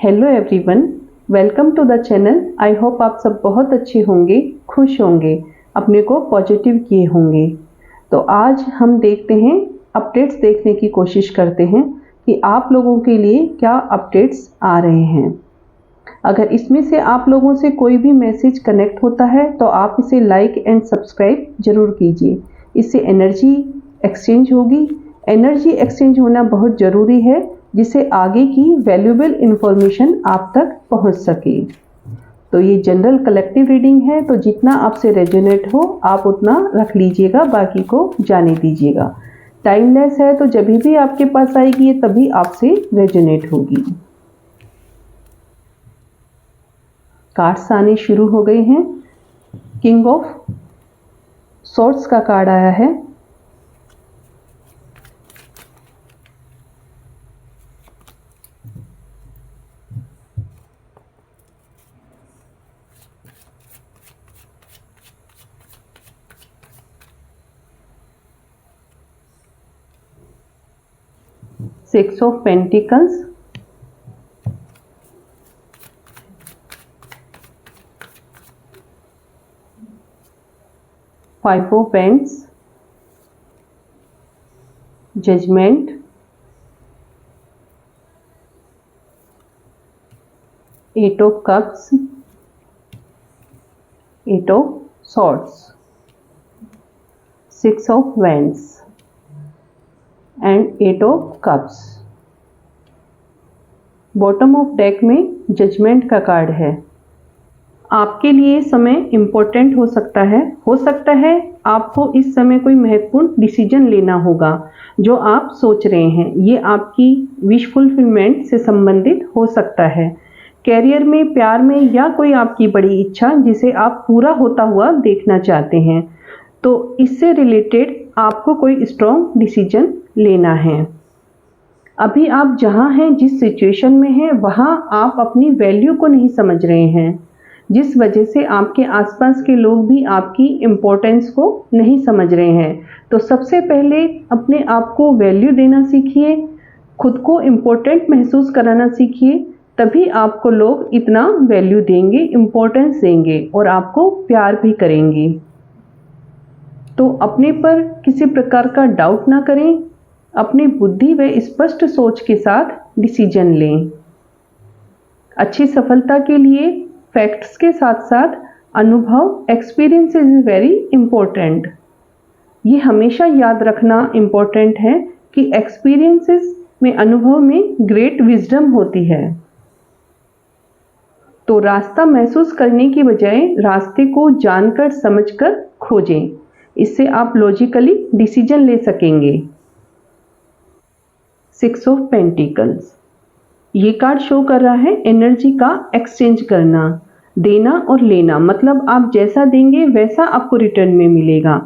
Hello everyone, welcome to the channel. I hope आप सब बहुत अच्छे होंगे, खुश होंगे, अपने को पॉजिटिव किए होंगे। तो आज हम देखते हैं, अपडेट्स देखने की कोशिश करते हैं कि आप लोगों के लिए क्या अपडेट्स आ रहे हैं। अगर इसमें से आप लोगों से कोई भी मैसेज कनेक्ट होता है तो आप इसे लाइक एंड सब्सक्राइब जरूर कीजिए। इससे एनर्जी एक्सचेंज होगी। एनर्जी एक्सचेंज होना बहुत ज़रूरी है, जिससे आगे की वैल्यूएबल इंफॉर्मेशन आप तक पहुंच सके। तो ये जनरल कलेक्टिव रीडिंग है, तो जितना आपसे रेजोनेट हो आप उतना रख लीजिएगा, बाकी को जाने दीजिएगा। टाइमलेस है, तो जब भी आपके पास आएगी ये तभी आपसे रेजोनेट होगी। कार्ड्स आने शुरू हो गए हैं। किंग ऑफ सॉर्ड्स का कार्ड आया है। Six of pentacles, five of pents, judgement, eight of cups, eight of swords, six of wands and eight of cups. Bottom of deck में जजमेंट का कार्ड है। आपके लिए समय इम्पोर्टेंट हो सकता है आपको इस समय कोई महत्वपूर्ण डिसीजन लेना होगा जो आप सोच रहे हैं। ये आपकी विश फुलफिलमेंट से संबंधित हो सकता है। कैरियर में, प्यार में, या कोई आपकी बड़ी इच्छा जिसे आप पूरा होता हुआ देखना चाहते हैं, तो इससे रिलेटेड आपको कोई स्ट्रॉन्ग डिसीजन लेना है। अभी आप जहां हैं, जिस सिचुएशन में हैं, वहां आप अपनी वैल्यू को नहीं समझ रहे हैं, जिस वजह से आपके आसपास के लोग भी आपकी इम्पोर्टेंस को नहीं समझ रहे हैं। तो सबसे पहले अपने आप को वैल्यू देना सीखिए, खुद को इम्पोर्टेंट महसूस कराना सीखिए, तभी आपको लोग इतना वैल्यू देंगे, इम्पोर्टेंस देंगे और आपको प्यार भी करेंगे। तो अपने पर किसी प्रकार का डाउट ना करें, अपनी बुद्धि व स्पष्ट सोच के साथ डिसीजन लें। अच्छी सफलता के लिए फैक्ट्स के साथ साथ अनुभव, एक्सपीरियंस इज वेरी इम्पोर्टेंट। ये हमेशा याद रखना इम्पोर्टेंट है कि एक्सपीरियंसेस में, अनुभव में ग्रेट विजडम होती है। तो रास्ता महसूस करने की बजाय रास्ते को जानकर समझकर खोजें, इससे आप लॉजिकली डिसीजन ले सकेंगे। सिक्स ऑफ पेंटिकल्स, ये कार्ड शो कर रहा है एनर्जी का एक्सचेंज करना, देना और लेना। मतलब आप जैसा देंगे वैसा आपको रिटर्न में मिलेगा।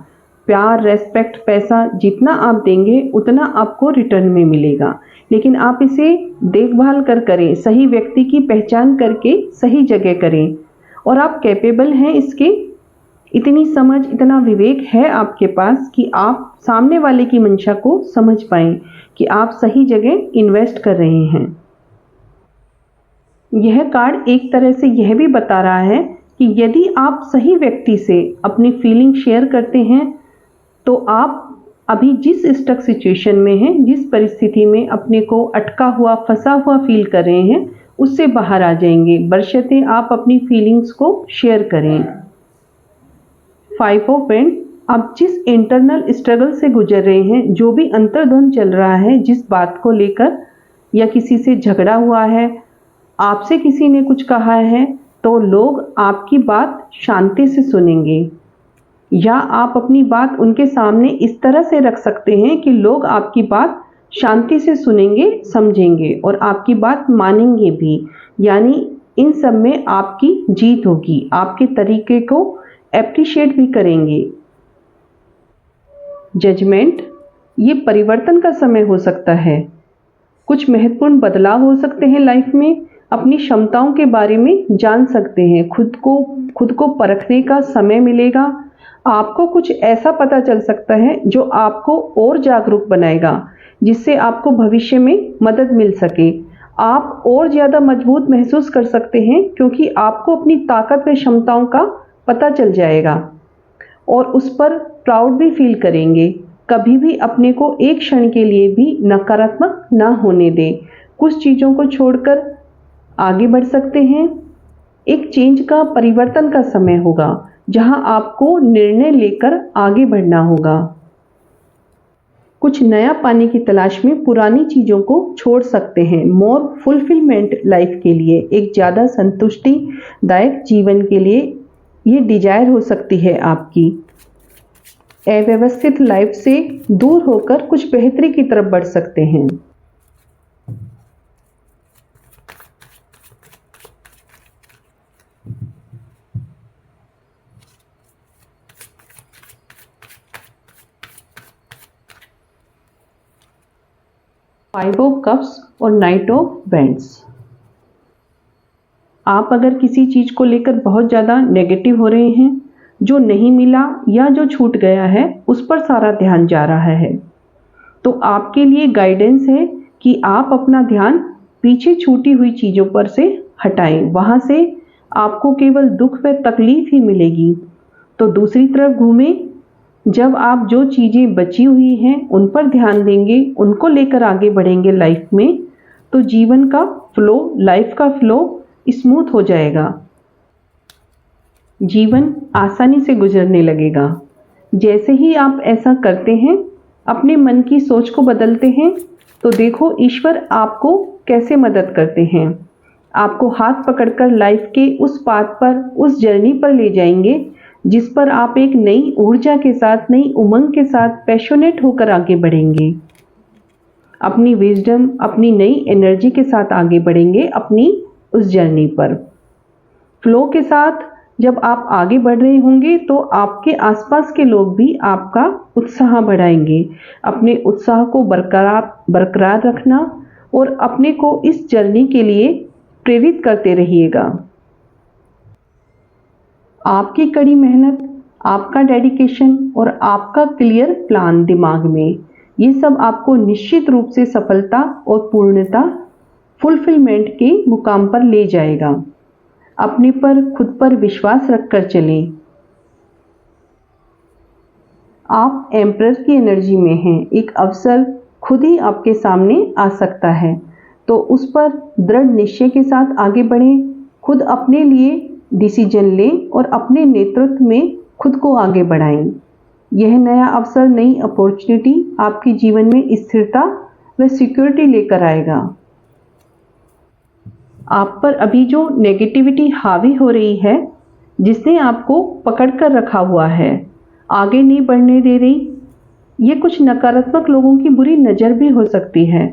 प्यार, रेस्पेक्ट, पैसा, जितना आप देंगे उतना आपको रिटर्न में मिलेगा। लेकिन आप इसे देखभाल कर करें, सही व्यक्ति की पहचान करके सही जगह करें। और आप कैपेबल हैं इसके, इतनी समझ, इतना विवेक है आपके पास कि आप सामने वाले की मंशा को समझ पाएं कि आप सही जगह इन्वेस्ट कर रहे हैं। यह कार्ड एक तरह से यह भी बता रहा है कि यदि आप सही व्यक्ति से अपनी फीलिंग शेयर करते हैं तो आप अभी जिस स्टक सिचुएशन में हैं, जिस परिस्थिति में अपने को अटका हुआ, फंसा हुआ फील कर रहे हैं, उससे बाहर आ जाएंगे, बशर्ते आप अपनी फीलिंग्स को शेयर करें। फाइव ऑफ पेंट, आप जिस इंटरनल स्ट्रगल से गुजर रहे हैं, जो भी अंतर्द्वंद चल रहा है, जिस बात को लेकर, या किसी से झगड़ा हुआ है, आपसे किसी ने कुछ कहा है, तो लोग आपकी बात शांति से सुनेंगे, या आप अपनी बात उनके सामने इस तरह से रख सकते हैं कि लोग आपकी बात शांति से सुनेंगे, समझेंगे और आपकी बात मानेंगे भी। यानी इन सब में आपकी जीत होगी, आपके तरीके को एप्रिशिएट भी करेंगे। जजमेंट, ये परिवर्तन का समय हो सकता है, कुछ महत्वपूर्ण बदलाव हो सकते हैं लाइफ में। अपनी क्षमताओं के बारे में जान सकते हैं, खुद को परखने का समय मिलेगा। आपको कुछ ऐसा पता चल सकता है जो आपको और जागरूक बनाएगा, जिससे आपको भविष्य में मदद मिल सके। आप और ज़्यादा मजबूत महसूस कर सकते हैं क्योंकि आपको अपनी ताकत व क्षमताओं का पता चल जाएगा और उस पर प्राउड भी फील करेंगे। कभी भी अपने को एक क्षण के लिए भी नकारात्मक ना होने दें। कुछ चीज़ों को छोड़कर आगे बढ़ सकते हैं। एक चेंज का, परिवर्तन का समय होगा जहां आपको निर्णय लेकर आगे बढ़ना होगा। कुछ नया पाने की तलाश में पुरानी चीज़ों को छोड़ सकते हैं। मोर फुलफिलमेंट लाइफ के लिए, एक ज़्यादा संतुष्टिदायक जीवन के लिए ये डिजायर हो सकती है आपकी। अव्यवस्थित लाइफ से दूर होकर कुछ बेहतरी की तरफ बढ़ सकते हैं। फाइव ऑफ कप्स और नाइट ऑफ वेंट्स। आप अगर किसी चीज को लेकर बहुत ज्यादा नेगेटिव हो रहे हैं, जो नहीं मिला या जो छूट गया है उस पर सारा ध्यान जा रहा है, तो आपके लिए गाइडेंस है कि आप अपना ध्यान पीछे छूटी हुई चीजों पर से हटाएं। वहां से आपको केवल दुख व तकलीफ ही मिलेगी। तो दूसरी तरफ घूमें। जब आप जो चीज़ें बची हुई हैं उन पर ध्यान देंगे, उनको लेकर आगे बढ़ेंगे लाइफ में, तो जीवन का फ्लो, लाइफ का फ्लो स्मूथ हो जाएगा। जीवन आसानी से गुजरने लगेगा। जैसे ही आप ऐसा करते हैं, अपने मन की सोच को बदलते हैं, तो देखो ईश्वर आपको कैसे मदद करते हैं। आपको हाथ पकड़कर लाइफ के उस पाथ पर, उस जर्नी पर ले जाएंगे जिस पर आप एक नई ऊर्जा के साथ, नई उमंग के साथ पैशनेट होकर आगे बढ़ेंगे। अपनी विजडम, अपनी नई एनर्जी के साथ आगे बढ़ेंगे अपनी उस जर्नी पर। फ्लो के साथ जब आप आगे बढ़ रहे होंगे तो आपके आसपास के लोग भी आपका उत्साह बढ़ाएंगे। अपने उत्साह को बरकरार रखना और अपने को इस जर्नी के लिए प्रेरित करते रहिएगा। आपकी कड़ी मेहनत, आपका डेडिकेशन और आपका क्लियर प्लान दिमाग में, ये सब आपको निश्चित रूप से सफलता और पूर्णता, फुलफिलमेंट के मुकाम पर ले जाएगा। अपने पर, खुद पर विश्वास रखकर चलें। आप एम्परर की एनर्जी में हैं। एक अवसर खुद ही आपके सामने आ सकता है, तो उस पर दृढ़ निश्चय के साथ आगे बढ़ें। खुद अपने लिए डिसीजन लें और अपने नेतृत्व में खुद को आगे बढ़ाएं। यह नया अवसर, नई अपॉर्चुनिटी आपके जीवन में स्थिरता व सिक्योरिटी लेकर आएगा। आप पर अभी जो नेगेटिविटी हावी हो रही है, जिसने आपको पकड़ कर रखा हुआ है, आगे नहीं बढ़ने दे रही, ये कुछ नकारात्मक लोगों की बुरी नज़र भी हो सकती है।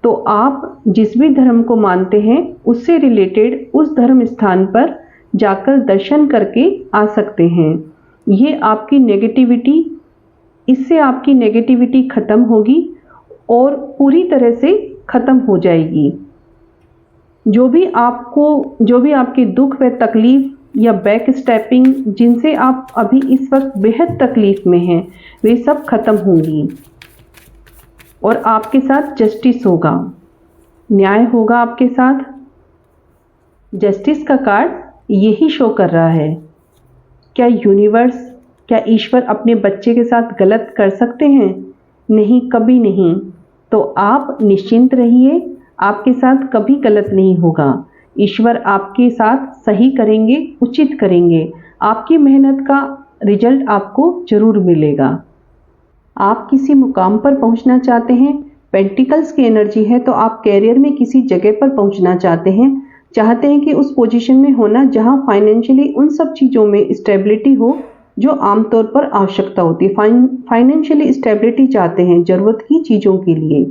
तो आप जिस भी धर्म को मानते हैं उससे रिलेटेड उस धर्म स्थान पर जाकर दर्शन करके आ सकते हैं। ये आपकी नेगेटिविटी, इससे आपकी नेगेटिविटी खत्म होगी और पूरी तरह से खत्म हो जाएगी। जो भी आपके दुख व तकलीफ या बैक स्टेपिंग, जिनसे आप अभी इस वक्त बेहद तकलीफ में हैं, वे सब खत्म होंगी और आपके साथ जस्टिस होगा, न्याय होगा आपके साथ। जस्टिस का कार्ड यही शो कर रहा है। क्या यूनिवर्स, क्या ईश्वर अपने बच्चे के साथ गलत कर सकते हैं? नहीं, कभी नहीं। तो आप निश्चिंत रहिए, आपके साथ कभी गलत नहीं होगा। ईश्वर आपके साथ सही करेंगे, उचित करेंगे। आपकी मेहनत का रिजल्ट आपको जरूर मिलेगा। आप किसी मुकाम पर पहुंचना चाहते हैं, पेंटिकल्स की एनर्जी है, तो आप कैरियर में किसी जगह पर पहुंचना चाहते हैं कि उस पोजीशन में होना जहां फाइनेंशियली उन सब चीज़ों में स्टेबिलिटी हो जो आमतौर पर आवश्यकता होती है। फाइनेंशियली स्टेबिलिटी चाहते हैं ज़रूरत की चीज़ों के लिए,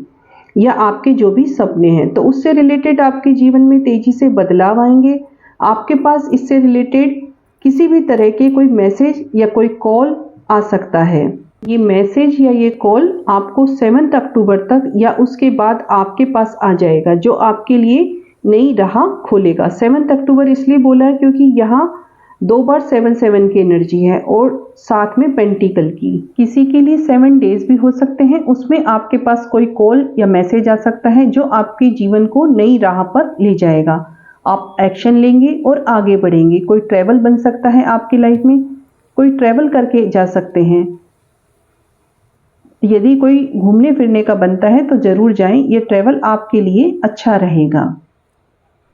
या आपके जो भी सपने हैं, तो उससे रिलेटेड आपके जीवन में तेजी से बदलाव आएंगे। आपके पास इससे रिलेटेड किसी भी तरह के कोई मैसेज या कोई कॉल आ सकता है। ये मैसेज या ये कॉल आपको 7 अक्टूबर तक या उसके बाद आपके पास आ जाएगा, जो आपके लिए नई राह खोलेगा। 7 अक्टूबर इसलिए बोला है क्योंकि यहाँ 2 बार 7-7 की एनर्जी है और साथ में पेंटिकल की। किसी के लिए 7 डेज भी हो सकते हैं, उसमें आपके पास कोई कॉल या मैसेज आ सकता है जो आपके जीवन को नई राह पर ले जाएगा। आप एक्शन लेंगे और आगे बढ़ेंगे। कोई ट्रैवल बन सकता है आपकी लाइफ में, कोई ट्रैवल करके जा सकते हैं। यदि कोई घूमने फिरने का बनता है तो जरूर जाएं, ये ट्रैवल आपके लिए अच्छा रहेगा।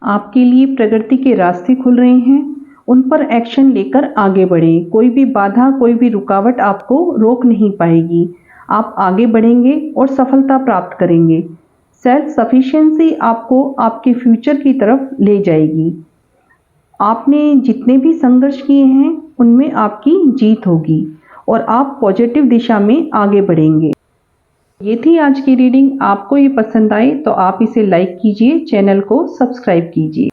आपके लिए प्रगति के रास्ते खुल रहे हैं, उन पर एक्शन लेकर आगे बढ़ें। कोई भी बाधा, कोई भी रुकावट आपको रोक नहीं पाएगी। आप आगे बढ़ेंगे और सफलता प्राप्त करेंगे। सेल्फ सफिशिएंसी आपको आपके फ्यूचर की तरफ ले जाएगी। आपने जितने भी संघर्ष किए हैं उनमें आपकी जीत होगी और आप पॉजिटिव दिशा में आगे बढ़ेंगे। ये थी आज की रीडिंग। आपको ये पसंद आई तो आप इसे लाइक कीजिए, चैनल को सब्सक्राइब कीजिए।